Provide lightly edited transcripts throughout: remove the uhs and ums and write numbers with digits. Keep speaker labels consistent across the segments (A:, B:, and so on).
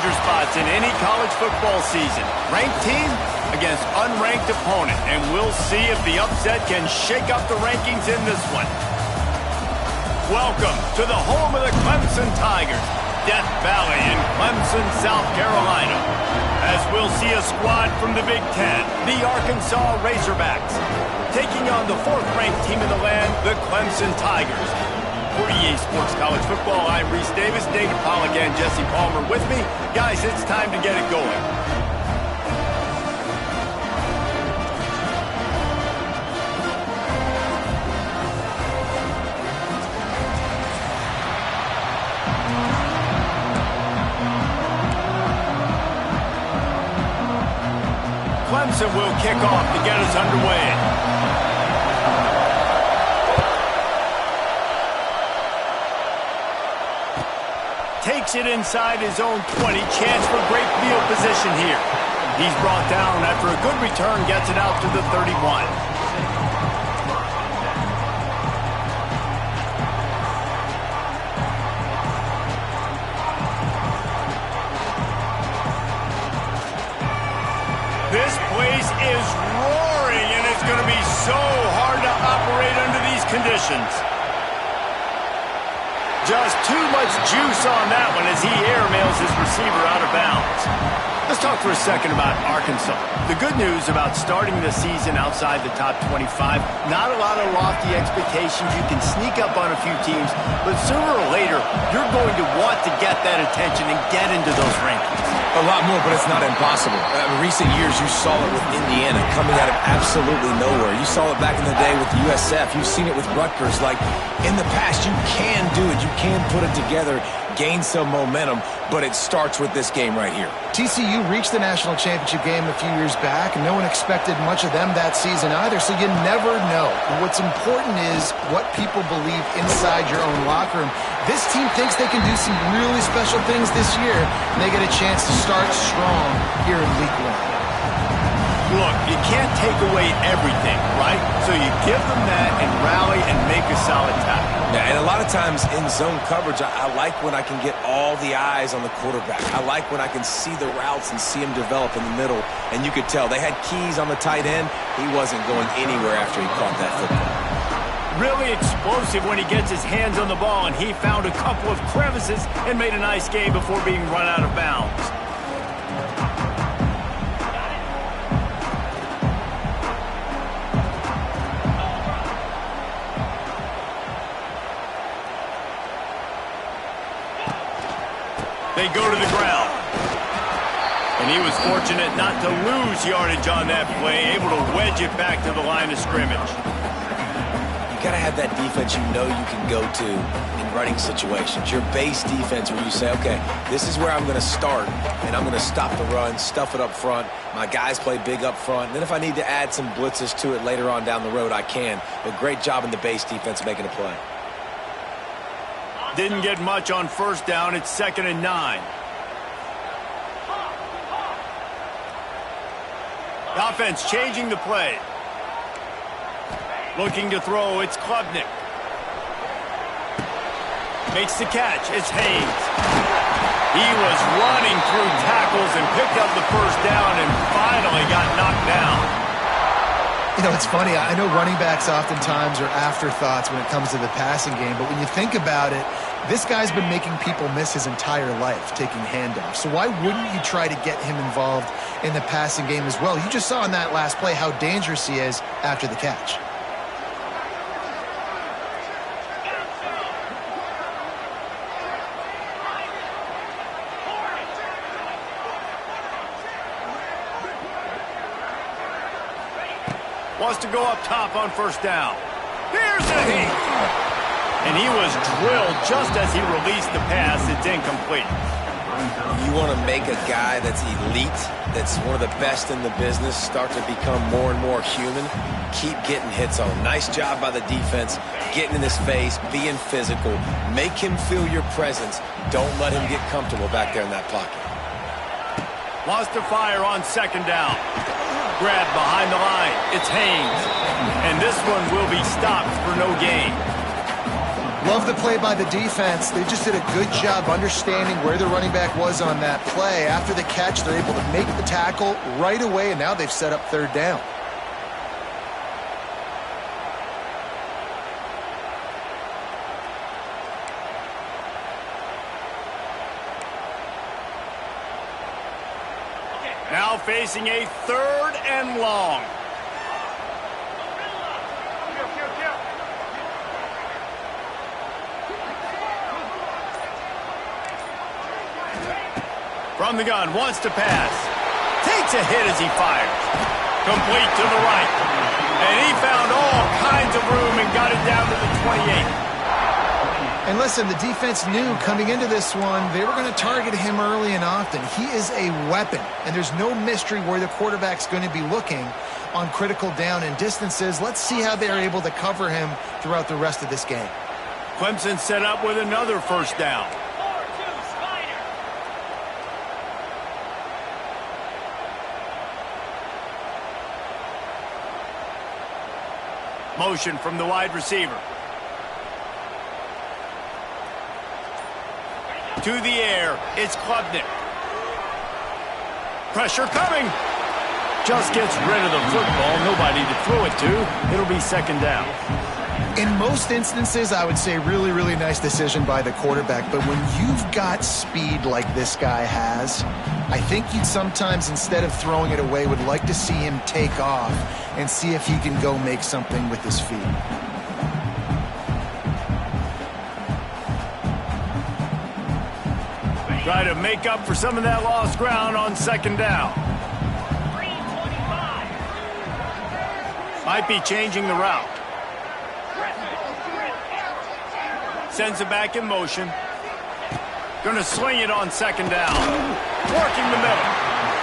A: danger spots in any college football season. Ranked team against unranked opponent, and we'll see if the upset can shake up the rankings in this one. Welcome to the home of the Clemson Tigers, Death Valley in Clemson, South Carolina. As we'll see a squad from the Big Ten, the Arkansas Razorbacks, taking on the 4th-ranked team in the land, the Clemson Tigers. For EA Sports College Football, I'm Reese Davis, David Pollack, and Jesse Palmer with me. Guys, it's time to get it going. Clemson will kick off to get us underway. Takes it inside his own 20. Chance for great field position here. He's brought down after a good return, gets it out to the 31. This place is roaring, and it's going to be so hard to operate under these conditions. Just too much juice on that one as he airmails his receiver out of bounds. Let's talk for a second about Arkansas. The good news about starting the season outside the top 25, not a lot of lofty expectations. You can sneak up on a few teams, but sooner or later, you're going to want to get that attention and get into those rankings.
B: A lot more, but it's not impossible. In recent years, you saw it with Indiana coming out of absolutely nowhere. You saw it back in the day with USF. You've seen it with Rutgers. Like, in the past, you can do it. You can put it together, gain some momentum, but it starts with this game right here.
C: TCU reached the national championship game a few years back, and no one expected much of them that season either, so you never know. And what's important is what people believe inside your own locker room. This team thinks they can do some really special things this year, and they get a chance to start strong here in Week 1.
A: Look, you can't take away everything, right? So you give them that and rally and make a solid tackle.
B: Yeah, and a lot of times in zone coverage, I like when I can get all the eyes on the quarterback. I like when I can see the routes and see him develop in the middle. And you could tell they had keys on the tight end. He wasn't going anywhere after he caught that football.
A: Really explosive when he gets his hands on the ball, and he found a couple of crevices and made a nice game before being run out of bounds. They go to the ground. And he was fortunate not to lose yardage on that play, able to wedge it back to the line of scrimmage.
B: You got to have that defense you know you can go to in running situations. Your base defense where you say, okay, this is where I'm going to start, and I'm going to stop the run, stuff it up front. My guys play big up front. And then if I need to add some blitzes to it later on down the road, I can. But great job in the base defense making a play.
A: Didn't get much on first down. It's 2nd and 9. The offense changing the play. Looking to throw. It's Klubnik. Makes the catch. It's Haynes. He was running through tackles and picked up the first down and finally got knocked down.
C: You know, it's funny. I know running backs oftentimes are afterthoughts when it comes to the passing game, but when you think about it, this guy's been making people miss his entire life taking handoffs. So why wouldn't you try to get him involved in the passing game as well? You just saw in that last play how dangerous he is after the catch.
A: Wants to go up top on first down. Here's the heat. And he was drilled just as he released the pass. It's incomplete.
B: You want to make a guy that's elite, that's one of the best in the business, start to become more and more human. Keep getting hits on him. Nice job by the defense, getting in his face, being physical. Make him feel your presence. Don't let him get comfortable back there in that pocket.
A: Wants to fire on 2nd down. Grab behind the line. It's Haynes. And this one will be stopped for no gain.
C: Love the play by the defense. They just did a good job understanding where the running back was on that play. After the catch, they're able to make the tackle right away, and now they've set up third down.
A: Now facing a 3rd and long. From the gun, wants to pass. Takes a hit as he fires. Complete to the right. And he found all kinds of room and got it down to the 28.
C: And listen, the defense knew coming into this one, they were going to target him early and often. He is a weapon, and there's no mystery where the quarterback's going to be looking on critical down and distances. Let's see how they're able to cover him throughout the rest of this game.
A: Clemson set up with another first down. Motion from the wide receiver. To the air, it's Klubnik. Pressure coming. Just gets rid of the football. Nobody to throw it to. It'll be second down.
C: In most instances, I would say really, really nice decision by the quarterback. But when you've got speed like this guy has, I think you'd sometimes, instead of throwing it away, would like to see him take off and see if he can go make something with his feet.
A: Try to make up for some of that lost ground on second down. Might be changing the route. Sends it back in motion. Gonna sling it on second down. Working the middle.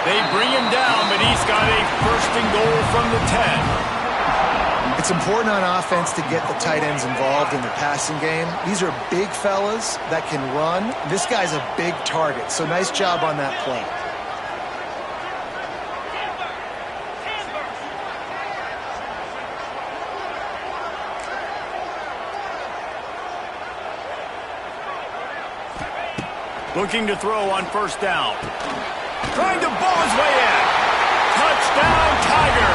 A: They bring him down, but he's got a 1st and goal from the 10.
C: It's important on offense to get the tight ends involved in the passing game. These are big fellas that can run. This guy's a big target, so nice job on that play.
A: Looking to throw on first down. Trying to ball his way in. Touchdown, Tiger.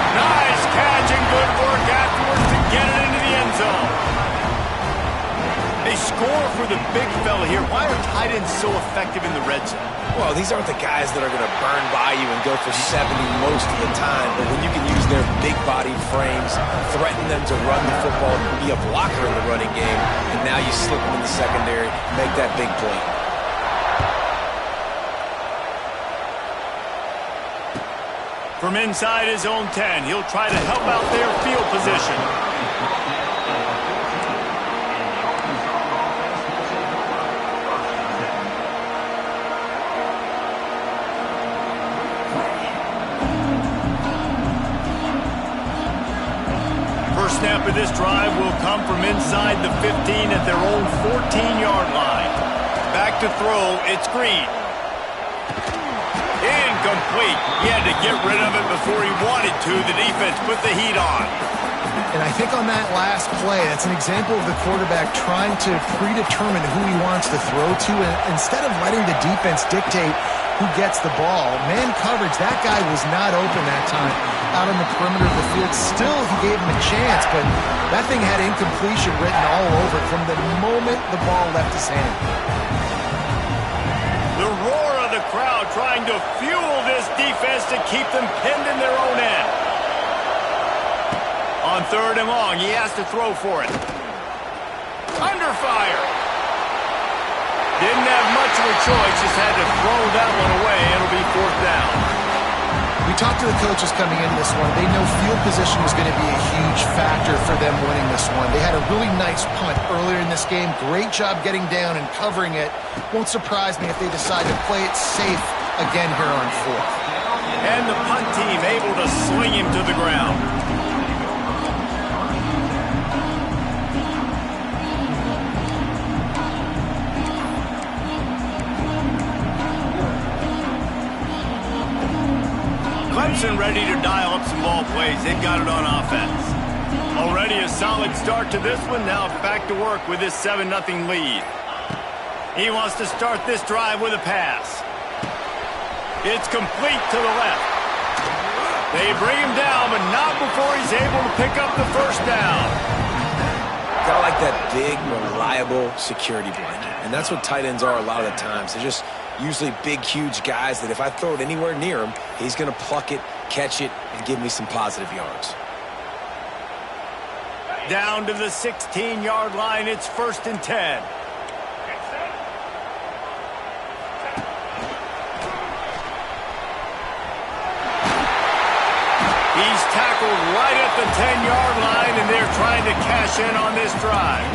A: Nice catch and good work afterwards to get it into the end zone. They score for the big fella here. Why are tight ends so effective in the red zone?
B: Well, these aren't the guys that are going to burn by you and go for 70 most of the time. But when you can use their big-bodied frames, threaten them to run the football, be a blocker in the running game, and now you slip them in the secondary, make that big play.
A: From inside his own 10, he'll try to help out their field position. First snap of this drive will come from inside the 15 at their own 14-yard line. Back to throw, it's Green. Incomplete. He had to get rid of it before he wanted to. The defense put the heat on.
C: And I think on that last play, that's an example of the quarterback trying to predetermine who he wants to throw to, and instead of letting the defense dictate who gets the ball. Man coverage, that guy was not open that time out on the perimeter of the field. Still, he gave him a chance, but that thing had incompletion written all over it from the moment the ball left his hand.
A: The roar of the crowd trying to fuel this defense to keep them pinned in their own end. On 3rd and long, he has to throw for it. Under fire. Didn't have much of a choice, just had to throw that one away. It'll be 4th down.
C: We talked to the coaches coming into this one. They know field position was going to be a huge factor for them winning this one. They had a really nice punt earlier in this game. Great job getting down and covering it. Won't surprise me if they decide to play it safe again here on 4th.
A: And the punt team able to swing him to the ground. Clemson ready to dial up some ball plays. They've got it on offense. Already a solid start to this one. Now back to work with this 7-0 lead. He wants to start this drive with a pass. It's complete to the left. They bring him down, but not before he's able to pick up the first down.
B: Kind of like that big, reliable security blanket. And that's what tight ends are a lot of the times. They're just usually big, huge guys that if I throw it anywhere near him, he's going to pluck it, catch it, and give me some positive yards.
A: Down to the 16-yard line. It's 1st and 10. He's tackled right at the 10-yard line, and they're trying to cash in on this drive.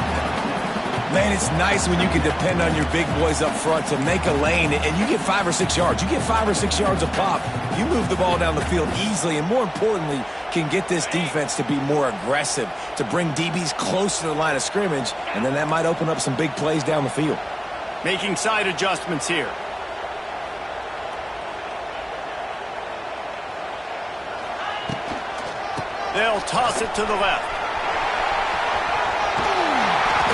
B: Man, it's nice when you can depend on your big boys up front to make a lane, and you get 5 or 6 yards. You get 5 or 6 yards a pop. You move the ball down the field easily, and more importantly, can get this defense to be more aggressive, to bring DBs close to the line of scrimmage, and then that might open up some big plays down the field.
A: Making side adjustments here. They'll toss it to the left.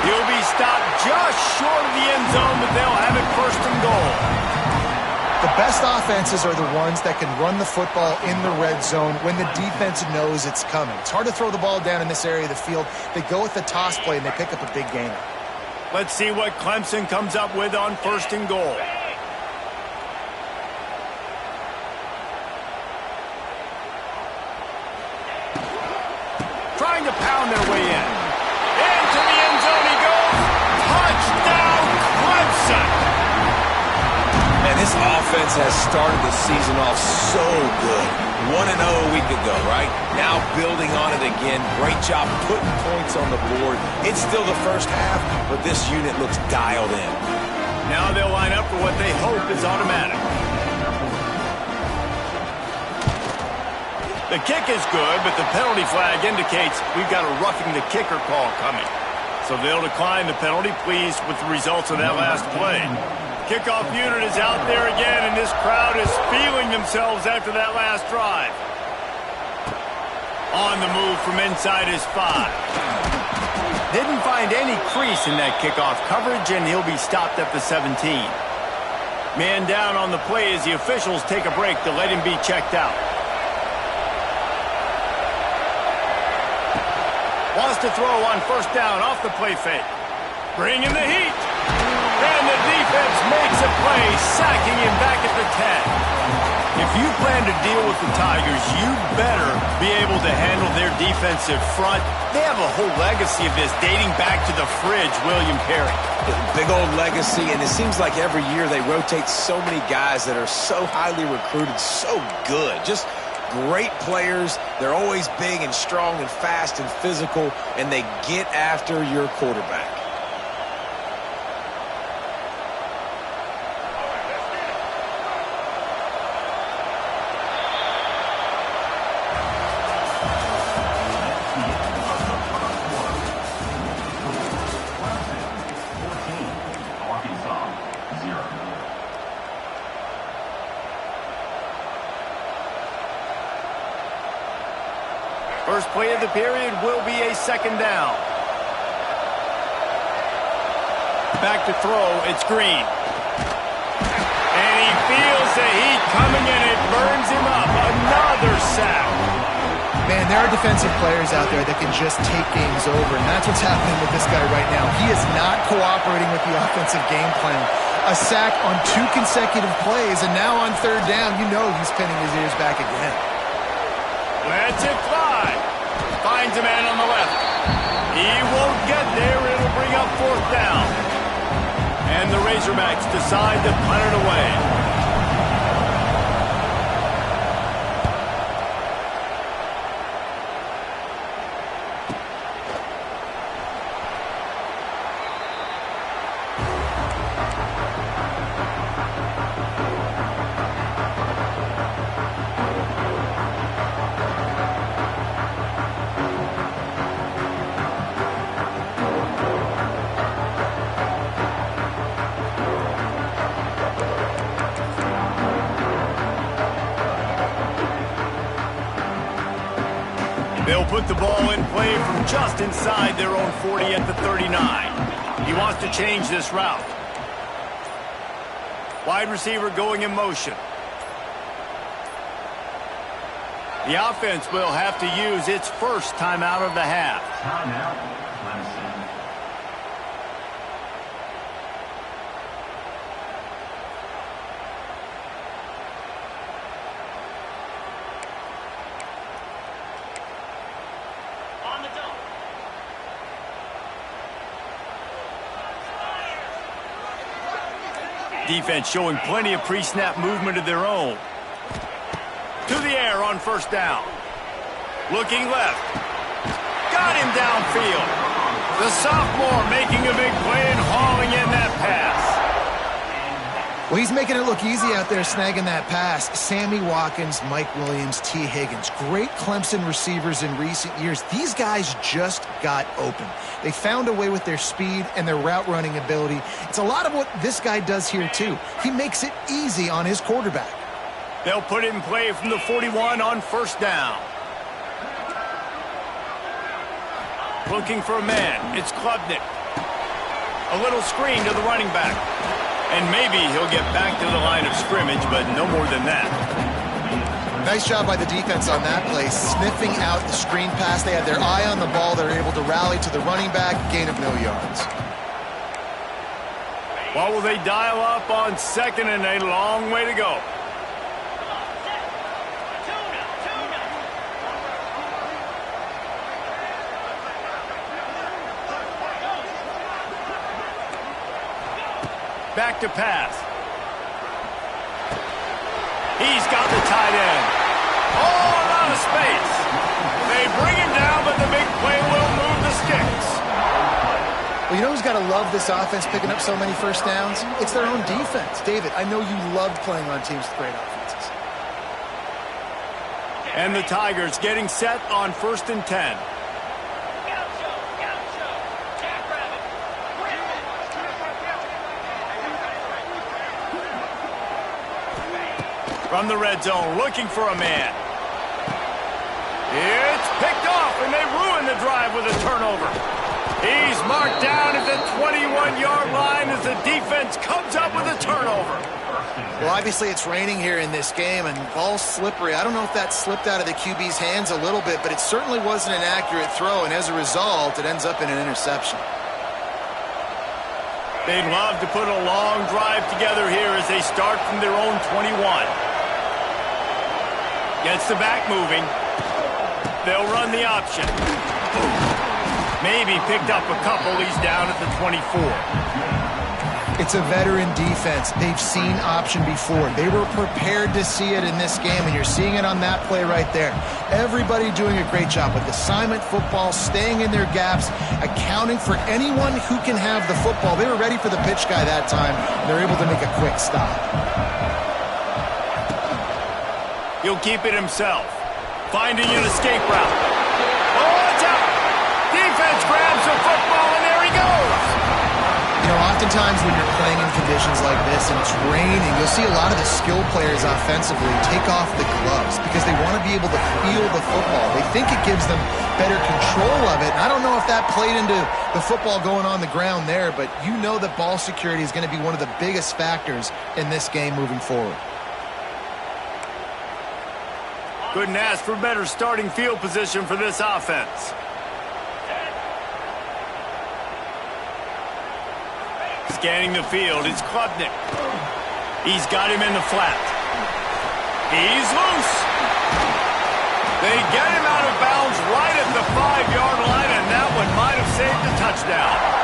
A: He'll be stopped just short of the end zone, but they'll have it 1st and goal.
C: The best offenses are the ones that can run the football in the red zone when the defense knows it's coming. It's hard to throw the ball down in this area of the field. They go with the toss play, and they pick up a big gain.
A: Let's see what Clemson comes up with on 1st and goal. Trying to pound their way in. Into the end zone he goes. Touchdown, Clemson!
B: And this offense has started the season off so good. 1-0 a week ago, right? Now building on it again. Great job putting points on the board. It's still the first half, but this unit looks dialed in.
A: Now they'll line up for what they hope is automatic. The kick is good, but the penalty flag indicates we've got a roughing the kicker call coming. So they'll decline the penalty, pleased with the results of that last play. Kickoff unit is out there again, and this crowd is feeling themselves after that last drive. On the move from inside his 5. Didn't find any crease in that kickoff coverage, and he'll be stopped at the 17. Man down on the play as the officials take a break to let him be checked out. Wants to throw on 1st down off the play fake. Bringing the heat. And the defense makes a play, sacking him back at the 10. If you plan to deal with the Tigers, you better be able to handle their defensive front. They have a whole legacy of this dating back to the fridge, William Perry.
B: Big old legacy, and it seems like every year they rotate so many guys that are so highly recruited, so good. Just great players. They're always big and strong and fast and physical, and they get after your quarterback.
A: First play of the period will be a 2nd down. Back to throw, it's Green. And he feels the heat coming in. It burns him up. Another sack.
C: Man, there are defensive players out there that can just take games over, and that's what's happening with this guy right now. He is not cooperating with the offensive game plan. A sack on 2 consecutive plays, and now on 3rd down, you know he's pinning his ears back again.
A: Lets it fly. Finds a man on the left. He won't get there. It'll bring up 4th down. And the Razorbacks decide to punt it away. put the ball in play from just inside their own 40 at the 39. He wants to change this route. Wide receiver going in motion. The offense will have to use its first timeout of the half.
D: Timeout, Clemson.
E: On the double.
A: Defense showing plenty of pre-snap movement of their own. To the air on first down. Looking left. Got him downfield. The sophomore making a big play and hauling in that pass.
C: Well, he's making it look easy out there snagging that pass. Sammy Watkins, Mike Williams, T. Higgins. Great Clemson receivers in recent years. These guys just got open. They found a way with their speed and their route running ability. It's a lot of what this guy does here, too. He makes it easy on his quarterback.
A: They'll put it in play from the 41 on first down. Looking for a man. It's Klubnik. A little screen to the running back. And maybe he'll get back to the line of scrimmage, but no more than that.
C: Nice job by the defense on that play, sniffing out the screen pass. They had their eye on the ball. They're able to rally to the running back, gain of no yards.
A: What will they dial up on second and a long way to go? Back to pass. He's got the tight end. All out of space. They bring him down, but the big play will move the sticks.
C: Well, you know who's got to love this offense picking up so many first downs? It's their own defense. David, I know you loved playing on teams with great offenses.
A: And the Tigers getting set on 1st and 10. From the red zone, looking for a man. It's picked off, and they ruin the drive with a turnover. He's marked down at the 21-yard line as the defense comes up with a turnover.
C: Well, obviously it's raining here in this game, and ball's slippery. I don't know if that slipped out of the QB's hands a little bit, but it certainly wasn't an accurate throw, and as a result, it ends up in an interception.
A: They'd love to put a long drive together here as they start from their own 21. Gets the back moving. They'll run the option. Maybe picked up a couple. He's down at the 24.
C: It's a veteran defense. They've seen option before. They were prepared to see it in this game, and you're seeing it on that play right there. Everybody doing a great job with assignment football, staying in their gaps, accounting for anyone who can have the football. They were ready for the pitch guy that time. They're able to make a quick stop.
A: He'll keep it himself. Finding an escape route. Oh, it's out! Defense grabs the football, and there he goes!
C: You know, oftentimes when you're playing in conditions like this and it's raining, you'll see a lot of the skill players offensively take off the gloves because they want to be able to feel the football. They think it gives them better control of it. And I don't know if that played into the football going on the ground there, but you know that ball security is going to be one of the biggest factors in this game moving forward.
A: Couldn't ask for better starting field position for this offense. Scanning the field, it's Klubnik. He's got him in the flat. He's loose. They get him out of bounds right at the 5-yard line, and that one might have saved a touchdown.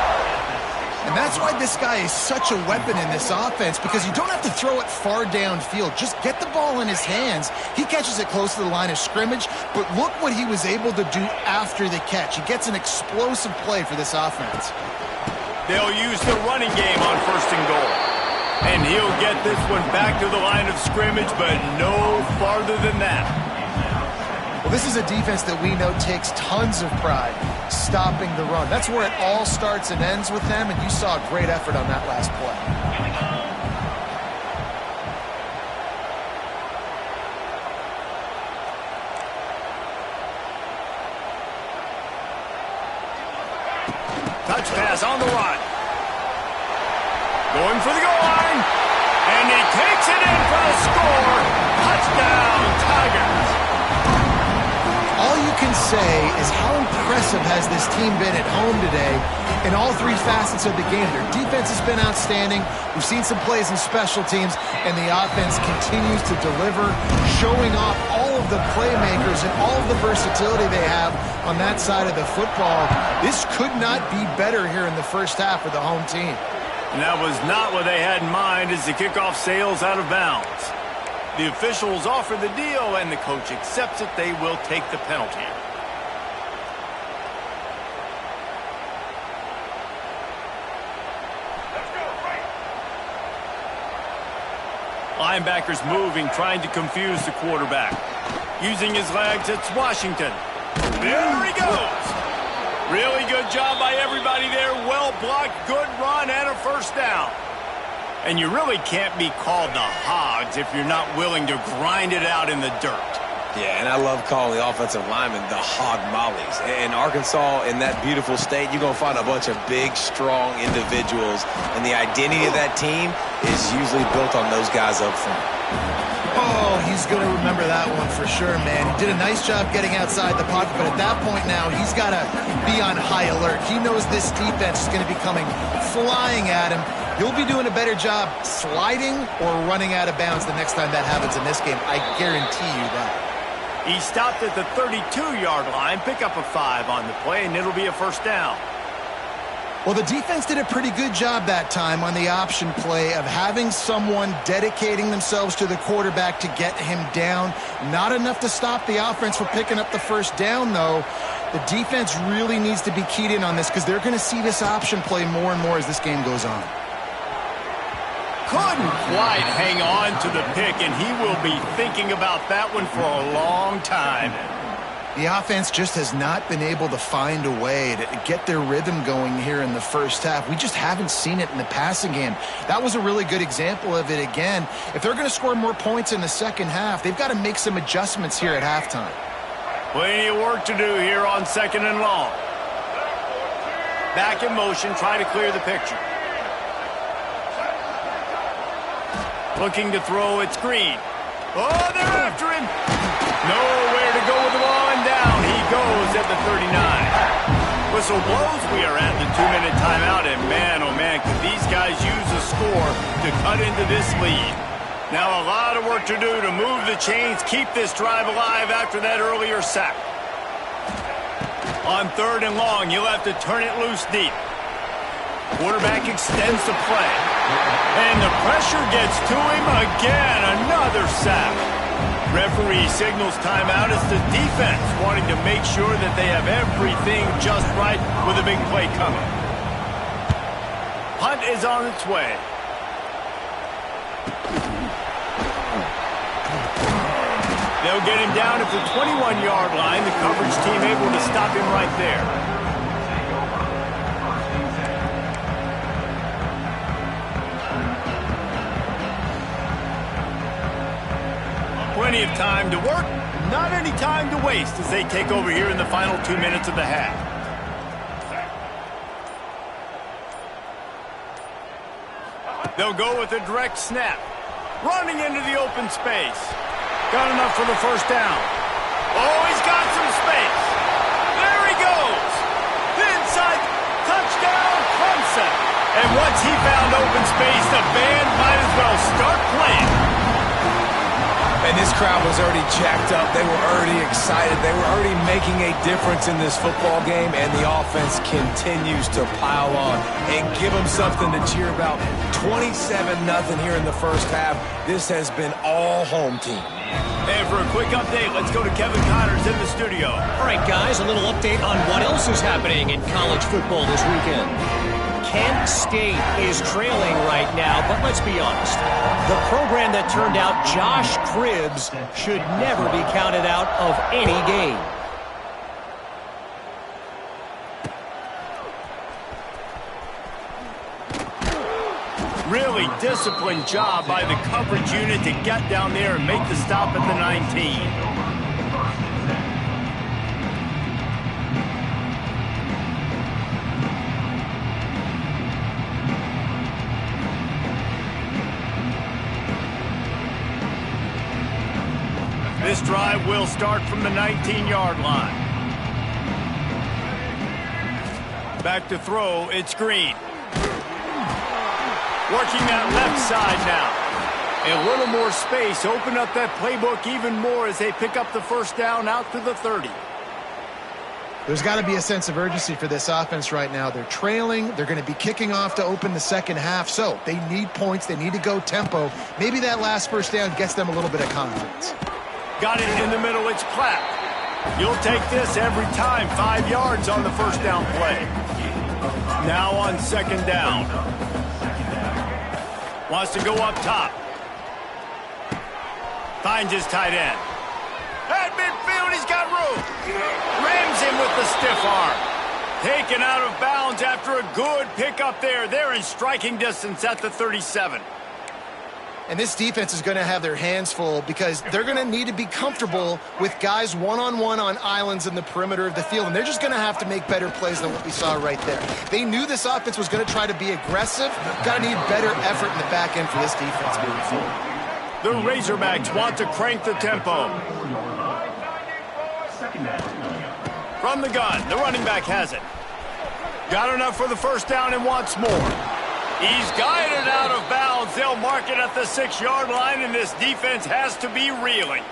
C: And that's why this guy is such a weapon in this offense, because you don't have to throw it far downfield. Just get the ball in his hands. He catches it close to the line of scrimmage, but look what he was able to do after the catch. He gets an explosive play for this offense.
A: They'll use the running game on 1st and goal. And he'll get this one back to the line of scrimmage, but no farther than that.
C: Well, this is a defense that we know takes tons of pride stopping the run. That's where it all starts and ends with them, and you saw a great effort on that last play.
A: Touch pass on the run. Going for the goal line. And he takes it in for the score. Touchdown, Tigers.
C: All you can say is how impressive has this team been at home today in all three facets of the game. Their defense has been outstanding. We've seen some plays in special teams, and the offense continues to deliver, showing off all of the playmakers and all of the versatility they have on that side of the football. This could not be better here in the first half for the home team.
A: And that was not what they had in mind as the kickoff sails out of bounds. The officials offer the deal, and the coach accepts it. They will take the penalty. Linebackers moving, trying to confuse the quarterback. Using his legs, it's Washington. There he goes. Really good job by everybody there. Well blocked, good run, and a first down. And you really can't be called the Hogs if you're not willing to grind it out in the dirt.
B: Yeah, and I love calling the offensive linemen the hog mollies. In Arkansas, in that beautiful state, you're going to find a bunch of big, strong individuals, and the identity of that team is usually built on those guys up front.
C: Oh, he's going to remember that one for sure, man. He did a nice job getting outside the pocket, but at that point now, he's got to be on high alert. He knows this defense is going to be coming flying at him. He'll be doing a better job sliding or running out of bounds the next time that happens in this game. I guarantee you that.
A: He stopped at the 32-yard line, pick up a 5 on the play, and it'll be a first down.
C: Well, the defense did a pretty good job that time on the option play of having someone dedicating themselves to the quarterback to get him down. Not enough to stop the offense from picking up the first down, though. The defense really needs to be keyed in on this because they're going to see this option play more and more as this game goes on.
A: Couldn't quite hang on to the pick, and he will be thinking about that one for a long time.
C: The offense just has not been able to find a way to get their rhythm going here in the first half. We just haven't seen it in the passing game. That was a really good example of it again. If they're going to score more points in the second half, they've got to make some adjustments here at halftime.
A: Plenty of work to do here on 2nd and long. Back in motion, try to clear the picture. Looking to throw, it's Green. Oh, they're after him. Nowhere to go with the ball, and down he goes at the 39. Whistle blows, we are at the 2-minute timeout, and man, oh man, could these guys use a score to cut into this lead. Now a lot of work to do to move the chains, keep this drive alive after that earlier sack. On 3rd and long, you'll have to turn it loose deep. Quarterback extends the play. And the pressure gets to him again. Another sack. Referee signals timeout as the defense wanting to make sure that they have everything just right with a big play coming. Punt is on its way. They'll get him down at the 21-yard line. The coverage team able to stop him right there. Plenty of time to work, not any time to waste as they take over here in the final 2 minutes of the half. They'll go with a direct snap. Running into the open space. Got enough for the first down. Oh, he's got some space. There he goes. The inside touchdown, Clemson. And once he found open space, the band might as well start playing.
B: And this crowd was already jacked up. They were already excited. They were already making a difference in this football game, and the offense continues to pile on and give them something to cheer about. 27-0 here in the first half. This has been all home team.
A: And for a quick update, let's go to Kevin Connors in the studio.
E: All right, guys, a little update on what else is happening in college football this weekend. Kent State is trailing right now, but let's be honest. The program that turned out Josh Cribbs should never be counted out of any game.
A: Really disciplined job by the coverage unit to get down there and make the stop at the 19. drive will start from the 19-yard line. Back to throw, it's Green. Working that left side now. A little more space, open up that playbook even more as they pick up the first down out to the 30.
C: There's got to be a sense of urgency for this offense right now. They're trailing. They're going to be kicking off to open the second half. So they need points. They need to go tempo. Maybe that last first down gets them a little bit of confidence.
A: Got it in the middle. It's Clapp. You'll take this every time. 5 yards on the first down play. Now on second down. Wants to go up top. Finds his tight end. At midfield, he's got room. Rams him with the stiff arm. Taken out of bounds after a good pickup there. They're in striking distance at the 37.
C: And this defense is going to have their hands full because they're going to need to be comfortable with guys one-on-one on islands in the perimeter of the field. And they're just going to have to make better plays than what we saw right there. They knew this offense was going to try to be aggressive. Got to need better effort in the back end for this defense moving forward.
A: The Razorbacks want to crank the tempo. From the gun, the running back has it. Got enough for the first down and wants more. He's guided out of bounds. They'll mark it at the 6-yard line, and this defense has to be reeling.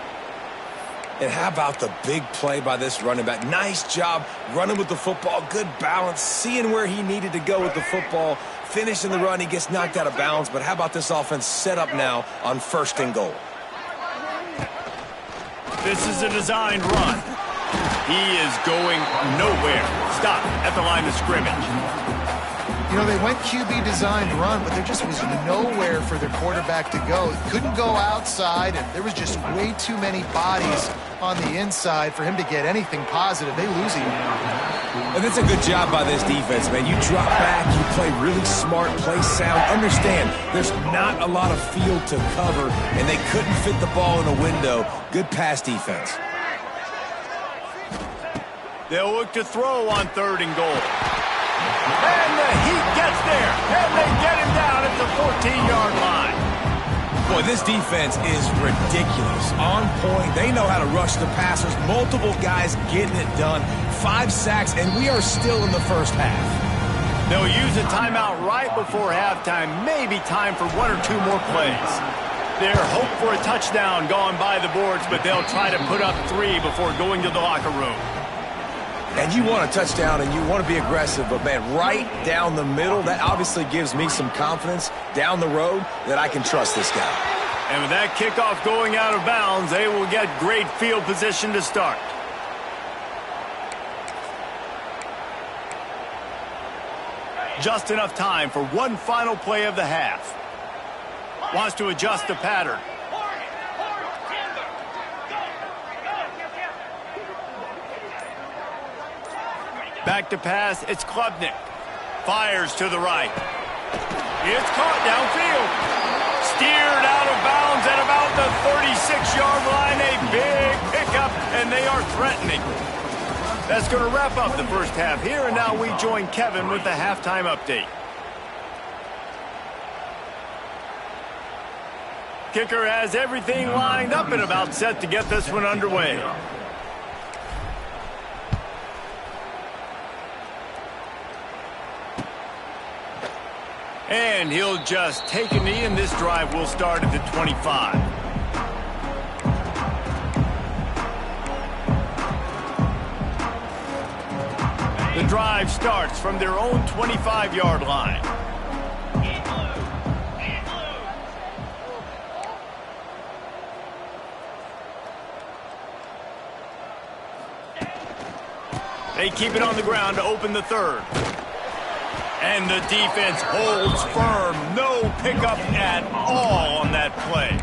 B: And how about the big play by this running back? Nice job running with the football. Good balance, seeing where he needed to go with the football. Finishing the run, he gets knocked out of bounds. But how about this offense set up now on 1st and goal?
A: This is a designed run. He is going nowhere. Stop at the line of scrimmage.
C: You know, they went QB designed run, but there just was nowhere for their quarterback to go. He couldn't go outside, and there was just way too many bodies on the inside for him to get anything positive. They lose him.
B: And it's a good job by this defense, man. You drop back, you play really smart, play sound. Understand, there's not a lot of field to cover, and they couldn't fit the ball in a window. Good pass defense.
A: They'll look to throw on 3rd and goal. And the Heat gets there, and they get him down at the 14-yard line.
B: Boy, this defense is ridiculous. On point, they know how to rush the passers. Multiple guys getting it done. 5 sacks, and we are still in the first half.
A: They'll use a timeout right before halftime. Maybe time for 1 or 2 more plays. Their hope for a touchdown gone by the boards, but they'll try to put up 3 before going to the locker room.
B: And you want a touchdown and you want to be aggressive, but, man, right down the middle, that obviously gives me some confidence down the road that I can trust this guy.
A: And with that kickoff going out of bounds, they will get great field position to start. Just enough time for one final play of the half. Wants to adjust the pattern. Back to pass, it's Klubnik. Fires to the right. It's caught downfield. Steered out of bounds at about the 36-yard line. A big pickup, and they are threatening. That's going to wrap up the first half here, and now we join Kevin with the halftime update. Kicker has everything lined up and about set to get this one underway. And he'll just take a knee, and this drive will start at the 25. The drive starts from their own 25-yard line. They keep it on the ground to open the 3rd. And the defense holds firm. No pickup at all on that play.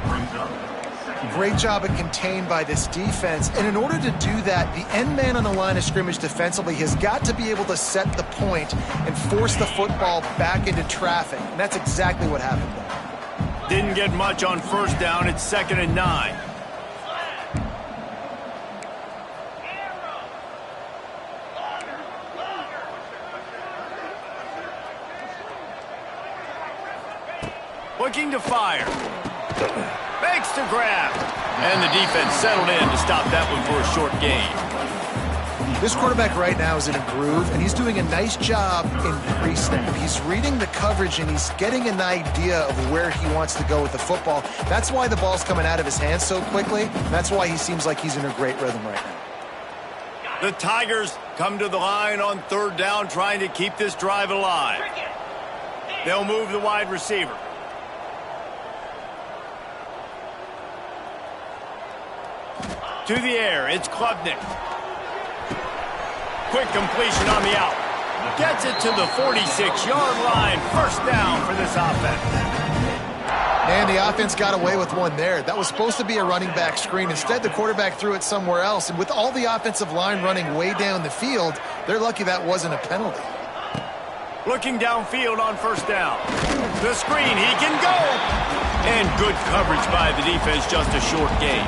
C: Great job of contained by this defense. And in order to do that, the end man on the line of scrimmage defensively has got to be able to set the point and force the football back into traffic. And that's exactly what happened there.
A: Didn't get much on first down. It's 2nd and 9. Looking to fire. Makes the grab. And the defense settled in to stop that one for a short gain.
C: This quarterback right now is in a groove, and he's doing a nice job in pre-snap. He's reading the coverage, and he's getting an idea of where he wants to go with the football. That's why the ball's coming out of his hands so quickly. That's why he seems like he's in a great rhythm right now.
A: The Tigers come to the line on third down, trying to keep this drive alive. They'll move the wide receiver. To the air, it's Klubnik. Quick completion on the out. Gets it to the 46-yard line. First down for this offense.
C: And the offense got away with one there. That was supposed to be a running back screen. Instead, the quarterback threw it somewhere else. And with all the offensive line running way down the field, they're lucky that wasn't a penalty.
A: Looking downfield on first down. The screen, he can go. And good coverage by the defense, just a short gain.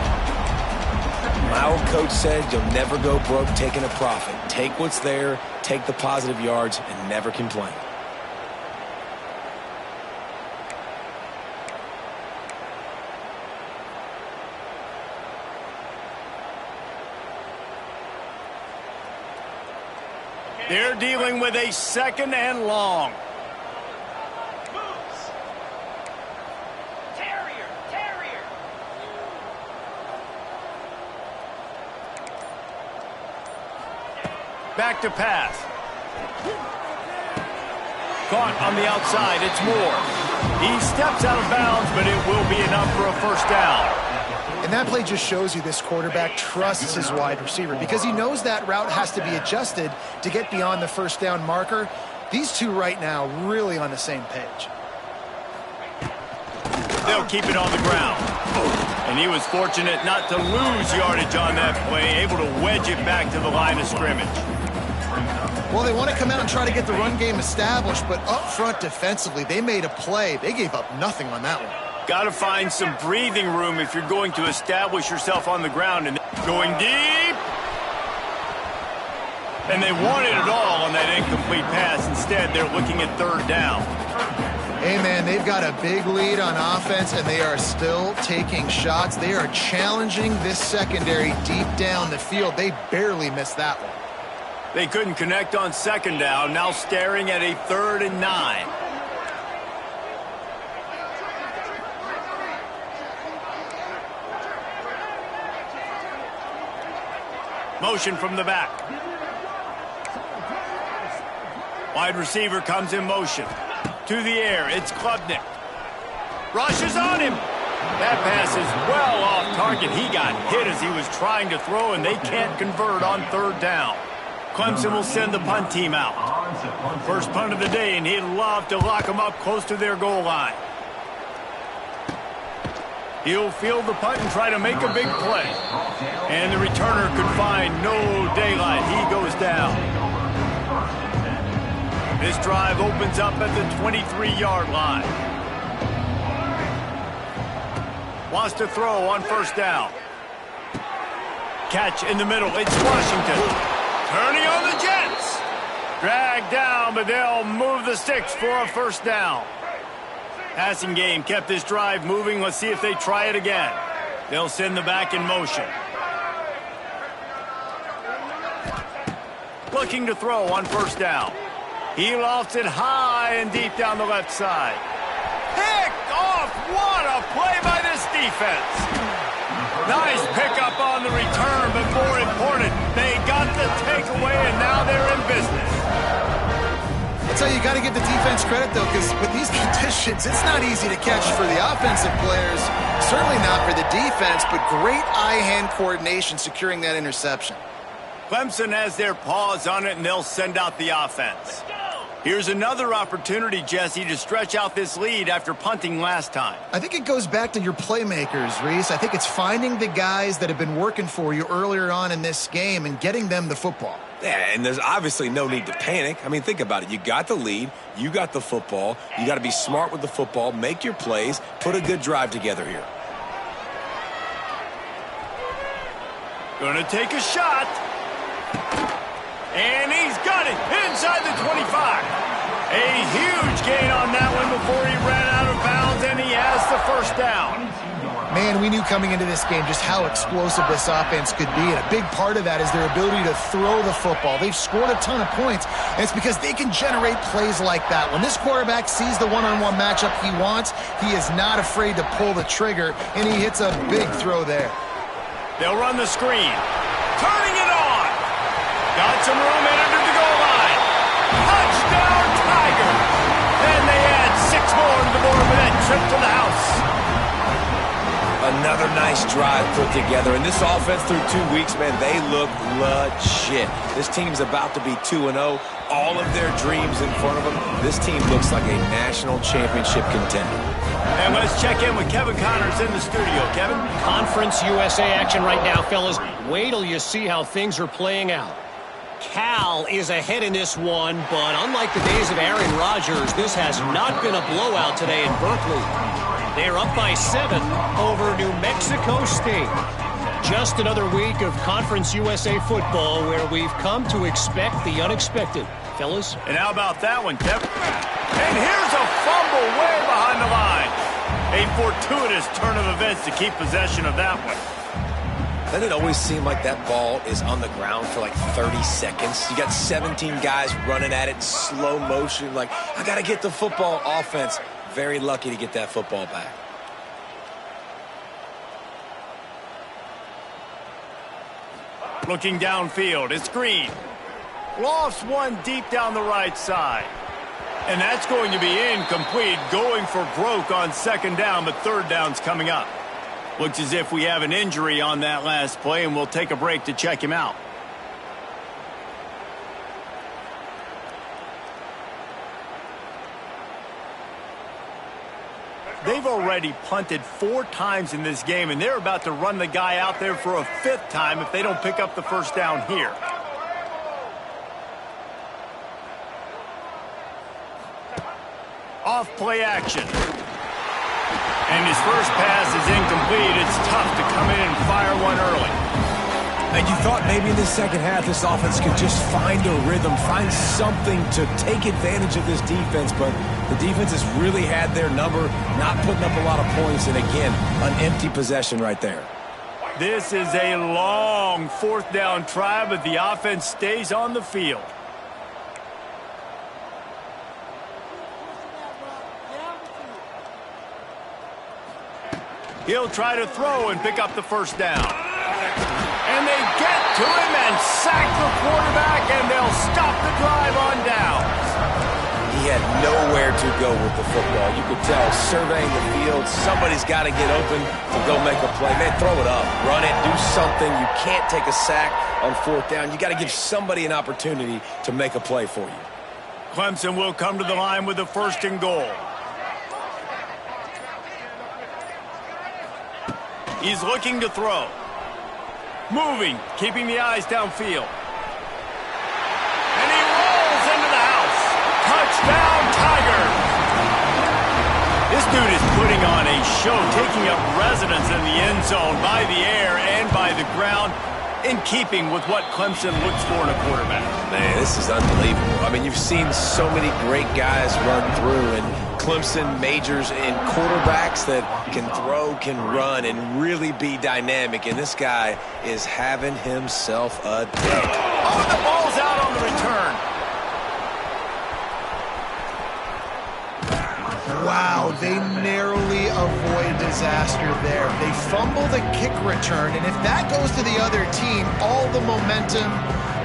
B: My old coach said you'll never go broke taking a profit. Take what's there, take the positive yards, and never complain.
A: They're dealing with a second and long. Back to pass. Caught on the outside. It's Moore. He steps out of bounds, but it will be enough for a first down.
C: And that play just shows you this quarterback trusts his wide receiver because he knows that route has to be adjusted to get beyond the first down marker. These two right now really on the same page.
A: They'll keep it on the ground. And he was fortunate not to lose yardage on that play, able to wedge it back to the line of scrimmage.
C: Well, they want to come out and try to get the run game established, but up front defensively, they made a play. They gave up nothing on that one.
A: Got to find some breathing room if you're going to establish yourself on the ground. And going deep. And they wanted it all on that incomplete pass. Instead, they're looking at third down.
C: Hey, man, they've got a big lead on offense, and they are still taking shots. They are challenging this secondary deep down the field. They barely missed that one.
A: They couldn't connect on second down, now staring at a 3rd and 9. Motion from the back. Wide receiver comes in motion. To the air, it's Klubnik. Rushes on him. That pass is well off target. He got hit as he was trying to throw, and they can't convert on third down. Clemson will send the punt team out. First punt of the day, and he'd love to lock them up close to their goal line. He'll field the punt and try to make a big play. And the returner could find no daylight. He goes down. This drive opens up at the 23-yard line. Wants to throw on first down. Catch in the middle. It's Washington. Turning on the Jets. Dragged down, but they'll move the sticks for a first down. Passing game kept this drive moving. Let's see if they try it again. They'll send the back in motion. Looking to throw on first down. He lofts it high and deep down the left side. Picked off. What a play by this defense. Nice pickup on the return, but more important, they got the takeaway, and now they're in business.
C: That's how you got to give the defense credit, though, because with these conditions, it's not easy to catch for the offensive players, certainly not for the defense, but great eye-hand coordination securing that interception.
A: Clemson has their paws on it, and they'll send out the offense. Here's another opportunity, Jesse, to stretch out this lead after punting last time.
C: I think it goes back to your playmakers, Reese. I think it's finding the guys that have been working for you earlier on in this game and getting them the football.
B: Yeah, and there's obviously no need to panic. I mean, think about it. You got the lead. You got the football. You got to be smart with the football, make your plays, put a good drive together here.
A: Gonna take a shot. And he's got it inside the 25. A huge gain on that one before he ran out of bounds, and he has the first down.
C: Man, we knew coming into this game just how explosive this offense could be, and a big part of that is their ability to throw the football. They've scored a ton of points, and it's because they can generate plays like that. When this quarterback sees the one-on-one matchup he wants, he is not afraid to pull the trigger, and he hits a big throw there.
A: They'll run the screen. Turning it on. Got some room in under the goal line. Touchdown, Tigers! And they add 6 more to the board with that trip to the house.
B: Another nice drive put together. And this offense through 2 weeks, man, they look legit. This team's about to be 2-0. All of their dreams in front of them. This team looks like a national championship contender.
A: And let's check in with Kevin Connors in the studio. Kevin?
E: Conference USA action right now, fellas. Wait till you see how things are playing out. Cal is ahead in this one, but unlike the days of Aaron Rodgers, this has not been a blowout today in Berkeley. They're up by 7 over New Mexico State. Just another week of Conference USA football where we've come to expect the unexpected. Fellas?
A: And how about that one, Kevin? And here's a fumble way behind the line. A fortuitous turn of events to keep possession of that one.
B: Doesn't it always seem like that ball is on the ground for like 30 seconds? You got 17 guys running at it, slow motion, like, I got to get the football. Offense, very lucky to get that football back.
A: Looking downfield, it's Green. Lofts one deep down the right side. And that's going to be incomplete, going for broke on 2nd down, but 3rd down's coming up. Looks as if we have an injury on that last play, and we'll take a break to check him out. They've already punted 4 times in this game, and they're about to run the guy out there for a 5th time if they don't pick up the 1st down here. Off play action. And his first pass is incomplete. It's tough to come in and fire one early.
B: And you thought maybe in the second half this offense could just find a rhythm, find something to take advantage of this defense, but the defense has really had their number, not putting up a lot of points, and again, an empty possession right there.
A: This is a long 4th down try, but the offense stays on the field. He'll try to throw and pick up the 1st down. And they get to him and sack the quarterback, and they'll stop the drive on downs.
B: He had nowhere to go with the football. You could tell, surveying the field, somebody's got to get open to go make a play. Man, throw it up, run it, do something. You can't take a sack on 4th down. You got to give somebody an opportunity to make a play for you.
A: Clemson will come to the line with the 1st and goal. He's looking to throw. Moving, keeping the eyes downfield. And he rolls into the house. Touchdown, Tigers! This dude is putting on a show, taking up residence in the end zone by the air and by the ground, in keeping with what Clemson looks for in a quarterback.
B: Man, this is unbelievable. I mean, you've seen so many great guys run through, and Clemson majors in quarterbacks that can throw, can run, and really be dynamic. And this guy is having himself a day.
A: Oh, the ball's out on the return.
C: Wow, they narrowly avoid disaster there. They fumble the kick return, and if that goes to the other team, all the momentum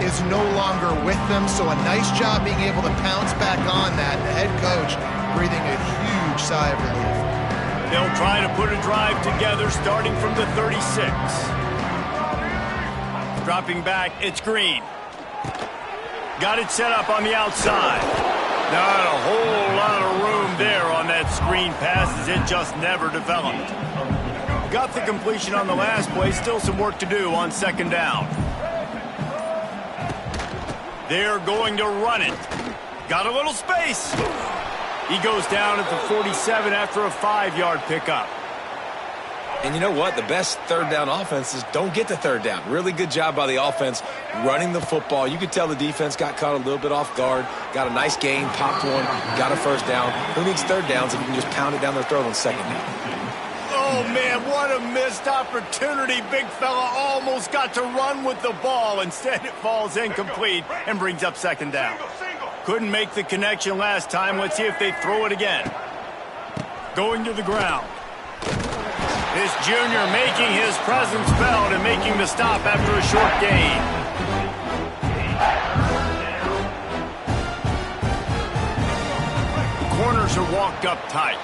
C: is no longer with them. So a nice job being able to pounce back on that. The head coach breathing a huge sigh of relief.
A: They'll try to put a drive together starting from the 36. Dropping back, it's Green. Got it set up on the outside. Not a whole lot of room there on that screen pass as it just never developed. Got the completion on the last play, still some work to do on 2nd down. They're going to run it. Got a little space. He goes down at the 47 after a 5-yard pickup.
B: And you know what? The best 3rd down offenses don't get the 3rd down. Really good job by the offense running the football. You could tell the defense got caught a little bit off guard, got a nice gain, popped one, got a 1st down. Who needs 3rd downs if you can just pound it down their throat on 2nd down?
A: Oh, man, what a missed opportunity. Big fella almost got to run with the ball. Instead, it falls incomplete and brings up second down. Couldn't make the connection last time. Let's see if they throw it again. Going to the ground. This junior making his presence felt and making the stop after a short gain. Corners are walked up tight.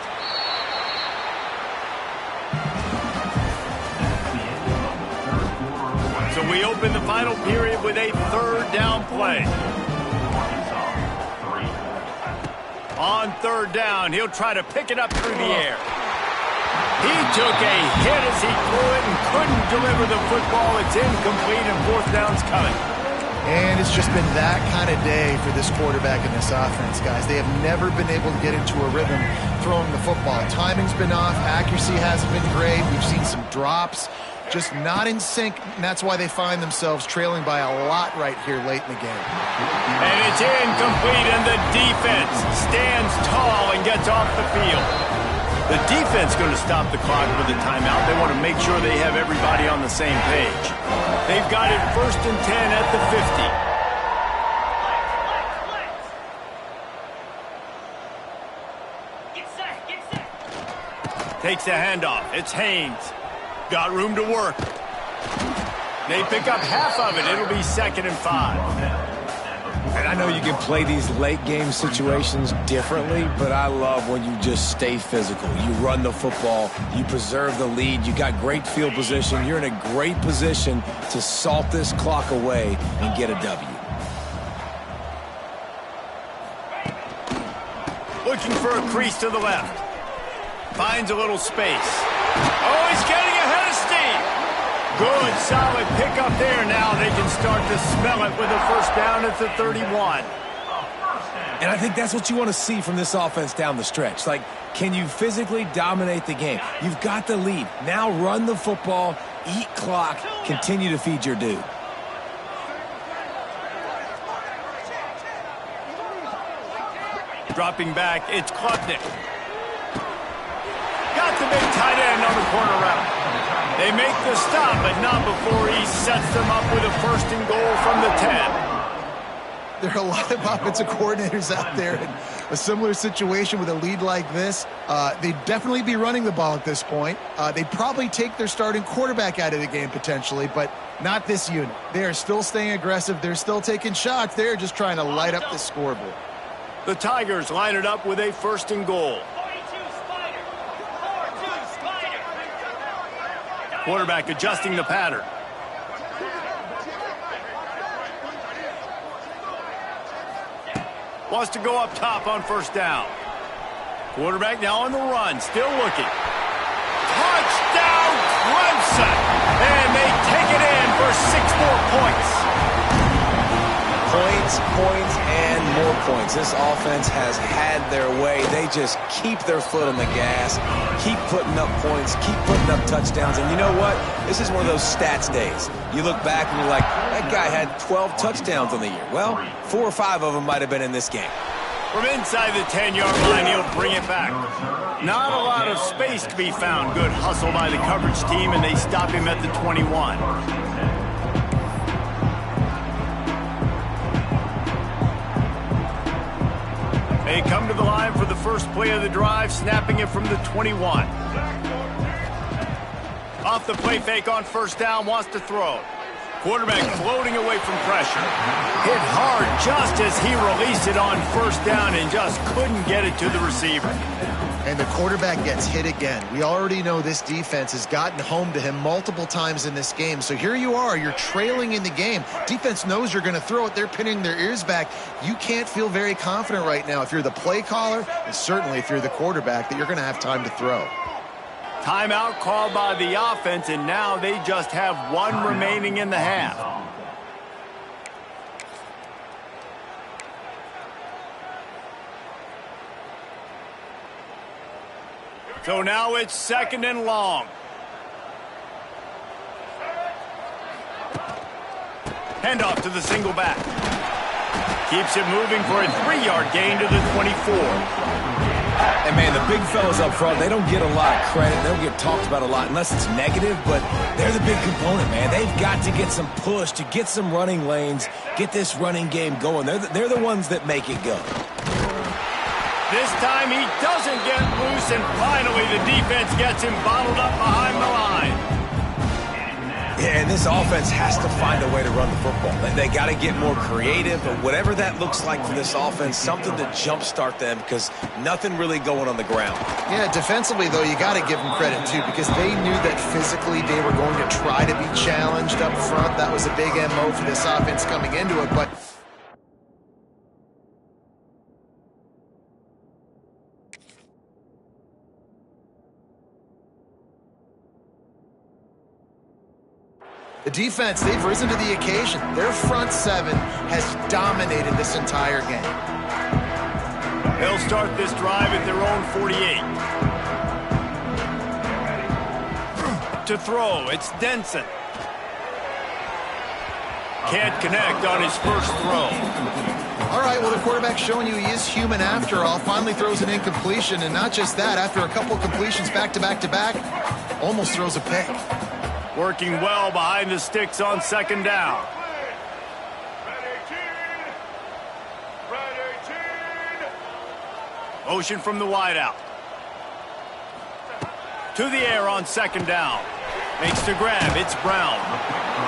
A: So we open the final period with a third down play. On third down, he'll try to pick it up through the air. He took a hit as he threw it and couldn't deliver the football. It's incomplete and fourth down's coming.
C: And it's just been that kind of day for this quarterback and this offense, guys. They have never been able to get into a rhythm throwing the football. Timing's been off. Accuracy hasn't been great. We've seen some drops. Just not in sync, and that's why they find themselves trailing by a lot right here late in the game.
A: And it's incomplete, and the defense stands tall and gets off the field. The defense going to stop the clock with a timeout. They want to make sure they have everybody on the same page. They've got it 1st and 10 at the 50. Takes the handoff. It's Haynes. Got room to work. They pick up half of it. It'll be 2nd and 5.
B: And I know you can play these late game situations differently, but I love when you just stay physical. You run the football, you preserve the lead, you got great field position, you're in a great position to salt this clock away and get a W.
A: Looking for a crease to the left. Finds a little space. Oh, he's getting ahead of steam. Good, solid pickup there. Now they can start to smell it with a first down at the 31.
B: And I think that's what you want to see from this offense down the stretch. Like, can you physically dominate the game? You've got the lead. Now run the football, eat clock, continue to feed your dude.
A: Dropping back, it's Klubnik. Got the big tight end on the corner route. They make the stop, but not before he sets them up with a 1st and goal from the 10.
C: There are a lot of offensive coordinators out there in a similar situation with a lead like this. They'd definitely be running the ball at this point. They'd probably take their starting quarterback out of the game potentially, but not this unit. They are still staying aggressive. They're still taking shots. They're just trying to light up the scoreboard.
A: The Tigers line it up with a 1st and goal. Quarterback adjusting the pattern. Wants to go up top on 1st down. Quarterback now on the run, still looking. Touchdown, Clemson! And they take it in for 6 more points.
B: Points, and more points. This offense has had their way. They just keep their foot on the gas, keep putting up points, keep putting up touchdowns. And you know what? This is one of those stats days. You look back and you're like, that guy had 12 touchdowns on the year. Well, 4 or 5 of them might have been in this game.
A: From inside the 10-yard line, he'll bring it back. Not a lot of space to be found. Good hustle by the coverage team, and they stop him at the 21. They come to the line for the first play of the drive, snapping it from the 21. Off the play fake on 1st down, wants to throw. Quarterback floating away from pressure. Hit hard just as he released it on 1st down and just couldn't get it to the receiver.
C: And the quarterback gets hit again. We already know this defense has gotten home to him multiple times in this game. So here you are, you're trailing in the game. Defense knows you're going to throw it. They're pinning their ears back. You can't feel very confident right now if you're the play caller, and certainly if you're the quarterback, that you're going to have time to throw.
A: Timeout called by the offense, and now they just have 1 remaining in the half. So now it's 2nd and long. Handoff to the single back. Keeps it moving for a 3-yard gain to the 24.
B: And, man, the big fellas up front, they don't get a lot of credit. They don't get talked about a lot unless it's negative, but they're the big component, man. They've got to get some push, to get some running lanes, get this running game going. They're the ones that make it go.
A: This time he doesn't get loose, and finally the defense gets him bottled up behind the line.
B: Yeah, and this offense has to find a way to run the football. They got to get more creative, but whatever that looks like for this offense, something to jumpstart them because nothing really going on the ground.
C: Yeah, defensively, though, you got to give them credit, too, because they knew that physically they were going to try to be challenged up front. That was a big MO for this offense coming into it, but the defense, they've risen to the occasion. Their front seven has dominated this entire game.
A: They'll start this drive at their own 48. To throw, it's Denson. Can't connect on his first throw.
C: All right, well, the quarterback's showing you he is human after all. Finally throws an incompletion, and not just that, after a couple completions back-to-back-to-back, almost throws a pick.
A: Working well behind the sticks on second down. Motion from the wideout. To the air on second down. Makes the grab. It's Brown.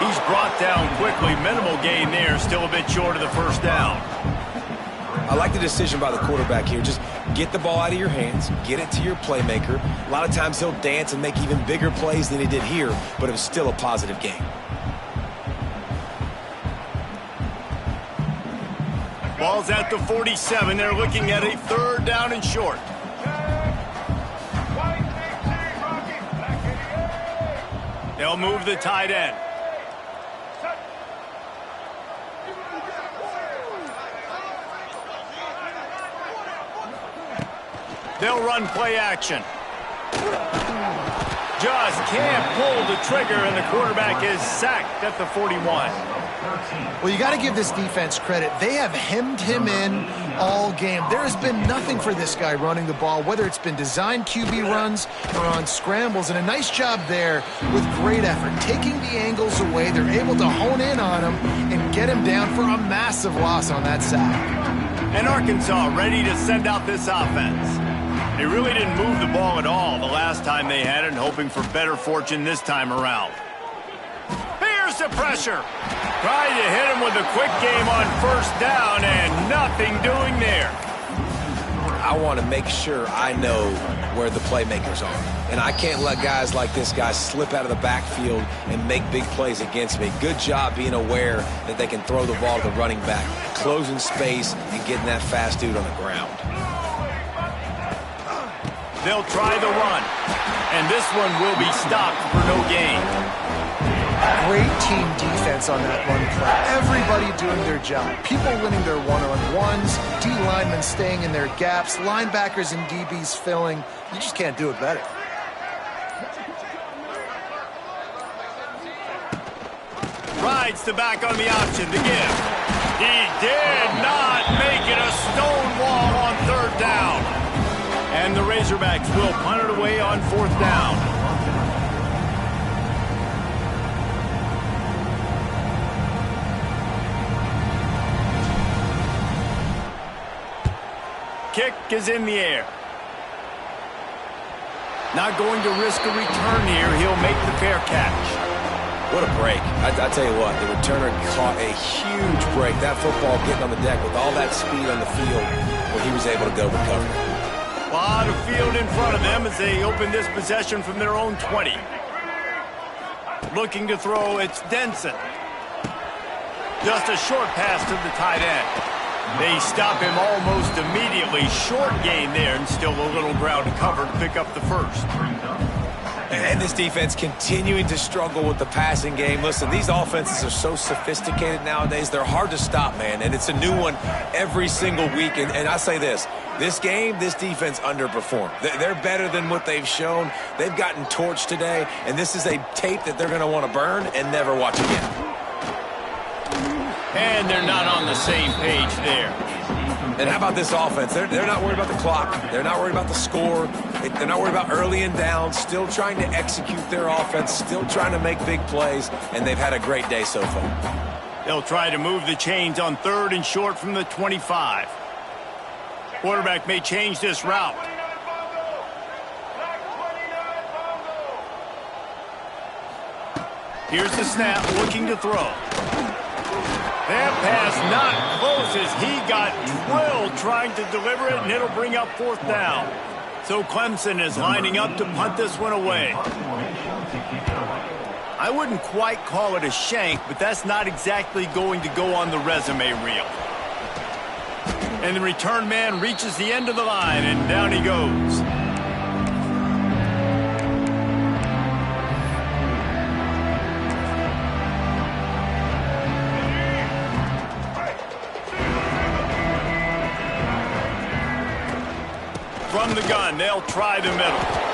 A: He's brought down quickly. Minimal gain there. Still a bit short of the first down.
B: I like the decision by the quarterback here. Just get the ball out of your hands, get it to your playmaker. A lot of times he'll dance and make even bigger plays than he did here, but it was still a positive game.
A: Ball's at the 47. They're looking at a third down and short. They'll move the tight end. They'll run play action. Just can't pull the trigger, and the quarterback is sacked at the 41.
C: Well, you got to give this defense credit. They have hemmed him in all game. There has been nothing for this guy running the ball, whether it's been designed QB runs or on scrambles, and a nice job there with great effort. Taking the angles away, they're able to hone in on him and get him down for a massive loss on that sack.
A: And Arkansas ready to send out this offense. They really didn't move the ball at all the last time they had it, and hoping for better fortune this time around. Here's the pressure. Trying to hit him with a quick game on first down, and nothing doing there.
B: I want to make sure I know where the playmakers are. And I can't let guys like this guy slip out of the backfield and make big plays against me. Good job being aware that they can throw the ball to the running back, closing space and getting that fast dude on the ground.
A: They'll try the run, and this one will be stopped for no gain.
C: Great team defense on that run play. Everybody doing their job. People winning their one-on-ones, D linemen staying in their gaps, linebackers and DBs filling. You just can't do it better.
A: Rides the back on the option to give. He did not make it a stone wall on third down. And the Razorbacks will punt it away on fourth down. Kick is in the air. Not going to risk a return here. He'll make the fair catch.
B: What a break. I tell you what, the returner caught a huge break. That football getting on the deck with all that speed on the field where he was able to go recover.
A: A lot of field in front of them as they open this possession from their own 20. Looking to throw, it's Denson. Just a short pass to the tight end. They stop him almost immediately. Short gain there, and still a little ground to cover to pick up the first.
B: And this defense continuing to struggle with the passing game. Listen, these offenses are so sophisticated nowadays. They're hard to stop, man. And it's a new one every single week. And I say this game, this defense underperformed. They're better than what they've shown. They've gotten torched today. And this is a tape that they're going to want to burn and never watch again.
A: And they're not on the same page there.
B: And how about this offense? They're not worried about the clock. They're not worried about the score. They're not worried about early and down. Still trying to execute their offense. Still trying to make big plays. And they've had a great day so far.
A: They'll try to move the chains on 3rd and short from the 25. Quarterback may change this route. Here's the snap, looking to throw. That pass not close as he got drilled trying to deliver it, and it'll bring up 4th down. So Clemson is lining up to punt this one away. I wouldn't quite call it a shank, but that's not exactly going to go on the resume reel. And the return man reaches the end of the line, and down he goes. From the gun, they'll try the middle.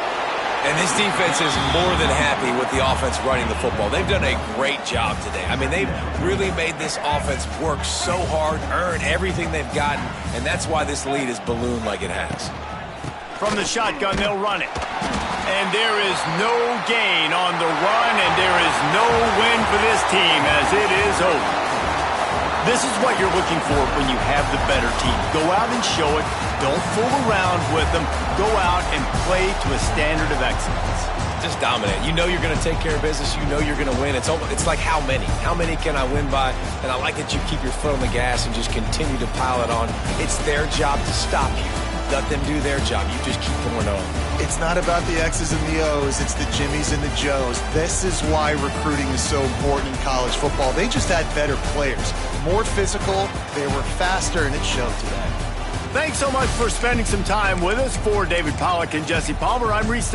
B: And this defense is more than happy with the offense running the football. They've done a great job today. I mean, they've really made this offense work so hard, earn everything they've gotten, and that's why this lead is ballooned like it has.
A: From the shotgun, they'll run it. And there is no gain on the run, and there is no win for this team as it is over. This is what you're looking for when you have the better team. Go out and show it. Don't fool around with them. Go out and play to a standard of excellence.
B: Just dominate. You know you're going to take care of business. You know you're going to win. It's like how many? How many can I win by? And I like that you keep your foot on the gas and just continue to pile it on. It's their job to stop you. Let them do their job. You just keep going on.
C: It's not about the X's and the O's. It's the Jimmies and the Joes. This is why recruiting is so important in college football. They just had better players. More physical, they were faster, and it showed today.
A: Thanks so much for spending some time with us. For David Pollack and Jesse Palmer, I'm Reese.